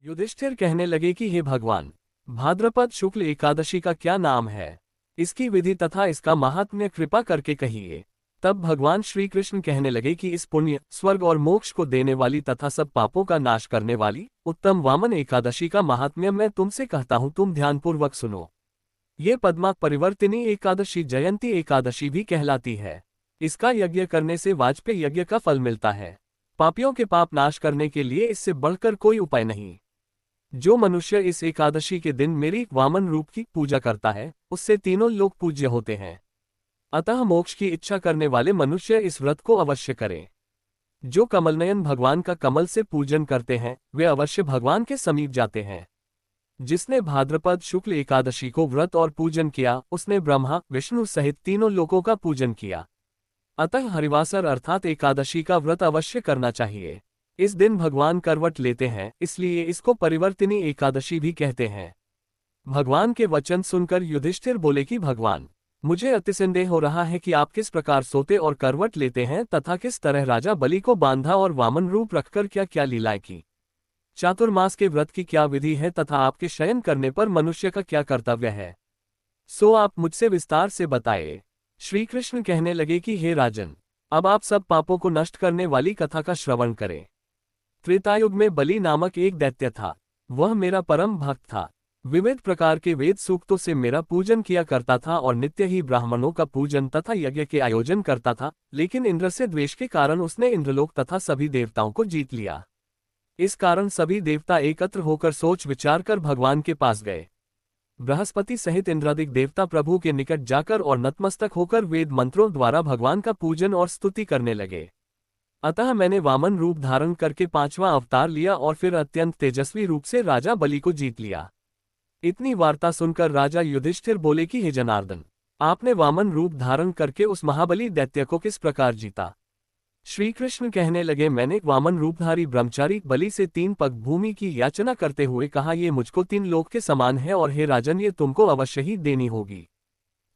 युधिष्ठिर कहने लगे कि हे भगवान, भाद्रपद शुक्ल एकादशी का क्या नाम है, इसकी विधि तथा इसका महात्म्य कृपा करके कहिए। तब भगवान श्री कृष्ण कहने लगे कि इस पुण्य, स्वर्ग और मोक्ष को देने वाली तथा सब पापों का नाश करने वाली उत्तम वामन एकादशी का महात्म्य मैं तुमसे कहता हूँ, तुम ध्यानपूर्वक सुनो। ये पद्मा परिवर्तिनी एकादशी जयंती एकादशी भी कहलाती है। इसका यज्ञ करने से वाजपेय यज्ञ का फल मिलता है। पापियों के पाप नाश करने के लिए इससे बढ़कर कोई उपाय नहीं। जो मनुष्य इस एकादशी के दिन मेरी वामन रूप की पूजा करता है, उससे तीनों लोग पूज्य होते हैं। अतः मोक्ष की इच्छा करने वाले मनुष्य इस व्रत को अवश्य करें। जो कमलनयन भगवान का कमल से पूजन करते हैं, वे अवश्य भगवान के समीप जाते हैं। जिसने भाद्रपद शुक्ल एकादशी को व्रत और पूजन किया, उसने ब्रह्मा विष्णु सहित तीनों लोकों का पूजन किया। अतः हरिवासर अर्थात एकादशी का व्रत अवश्य करना चाहिए। इस दिन भगवान करवट लेते हैं, इसलिए इसको परिवर्तिनी एकादशी भी कहते हैं। भगवान के वचन सुनकर युधिष्ठिर बोले कि भगवान, मुझे अतिसंदेह हो रहा है कि आप किस प्रकार सोते और करवट लेते हैं तथा किस तरह राजा बलि को बांधा और वामन रूप रखकर क्या क्या लीलाएं की। चातुर्मास के व्रत की क्या विधि है तथा आपके शयन करने पर मनुष्य का क्या कर्तव्य है, सो आप मुझसे विस्तार से बताए। श्री कृष्ण कहने लगे कि हे राजन, अब आप सब पापों को नष्ट करने वाली कथा का श्रवण करें। त्रेतायुग में बलि नामक एक दैत्य था। वह मेरा परम भक्त था। विविध प्रकार के वेद सूक्तों से मेरा पूजन किया करता था और नित्य ही ब्राह्मणों का पूजन तथा यज्ञ के आयोजन करता था, लेकिन इंद्र से द्वेष के कारण उसने इंद्रलोक तथा सभी देवताओं को जीत लिया। इस कारण सभी देवता एकत्र होकर सोच विचार कर भगवान के पास गए। बृहस्पति सहित इंद्रादिक देवता प्रभु के निकट जाकर और नतमस्तक होकर वेद मंत्रों द्वारा भगवान का पूजन और स्तुति करने लगे। अतः मैंने वामन रूप धारण करके 5वां अवतार लिया और फिर अत्यंत तेजस्वी रूप से राजा बलि को जीत लिया। इतनी वार्ता सुनकर राजा युधिष्ठिर बोले कि हे जनार्दन, आपने वामन रूप धारण करके उस महाबली दैत्य को किस प्रकार जीता। श्री कृष्ण कहने लगे, मैंने वामन रूपधारी ब्रह्मचारी बलि से 3 पग भूमि की याचना करते हुए कहा, ये मुझको 3 लोक के समान है और हे राजन, ये तुमको अवश्य ही देनी होगी।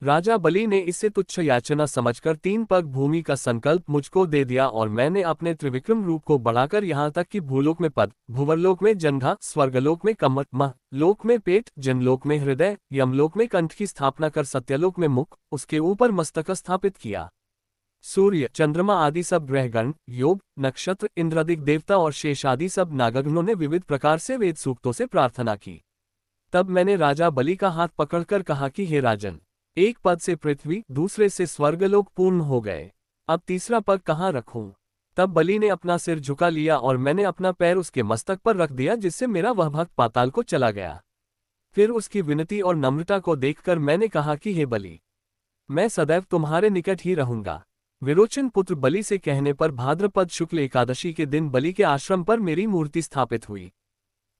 राजा बलि ने इससे तुच्छ याचना समझकर 3 पग भूमि का संकल्प मुझको दे दिया और मैंने अपने त्रिविक्रम रूप को बढ़ाकर यहाँ तक कि भूलोक में पद, भुवरलोक में जंघा, स्वर्गलोक में कमर, लोक में पेट, जनलोक में हृदय, यमलोक में कंठ की स्थापना कर सत्यलोक में मुख, उसके ऊपर मस्तक स्थापित किया। सूर्य, चंद्रमा आदि सब ग्रहगण, योग, नक्षत्र, इंद्रादिक देवता और शेष आदि सब नागगणों ने विविध प्रकार से वेद सूक्तों से प्रार्थना की। तब मैंने राजा बलि का हाथ पकड़कर कहा कि हे राजन, एक पद से पृथ्वी, दूसरे से स्वर्गलोक पूर्ण हो गए, अब तीसरा पग कहाँ रखूं। तब बलि ने अपना सिर झुका लिया और मैंने अपना पैर उसके मस्तक पर रख दिया, जिससे मेरा वह भक्त पाताल को चला गया। फिर उसकी विनती और नम्रता को देखकर मैंने कहा कि हे बलि, मैं सदैव तुम्हारे निकट ही रहूंगा। विरोचन पुत्र बलि से कहने पर भाद्रपद शुक्ल एकादशी के दिन बलि के आश्रम पर मेरी मूर्ति स्थापित हुई।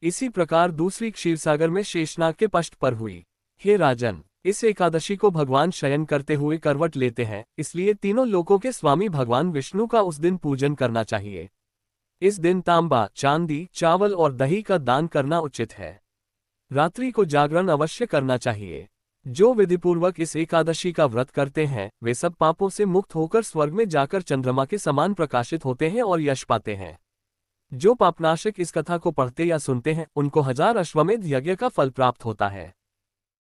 इसी प्रकार दूसरी क्षीरसागर में शेषनाग के पष्ट पर हुई। हे राजन, इस एकादशी को भगवान शयन करते हुए करवट लेते हैं, इसलिए तीनों लोकों के स्वामी भगवान विष्णु का उस दिन पूजन करना चाहिए। इस दिन तांबा, चांदी, चावल और दही का दान करना उचित है। रात्रि को जागरण अवश्य करना चाहिए। जो विधिपूर्वक इस एकादशी का व्रत करते हैं, वे सब पापों से मुक्त होकर स्वर्ग में जाकर चंद्रमा के समान प्रकाशित होते हैं और यश पाते हैं। जो पापनाशक इस कथा को पढ़ते या सुनते हैं, उनको 1000 अश्वमेध यज्ञ का फल प्राप्त होता है।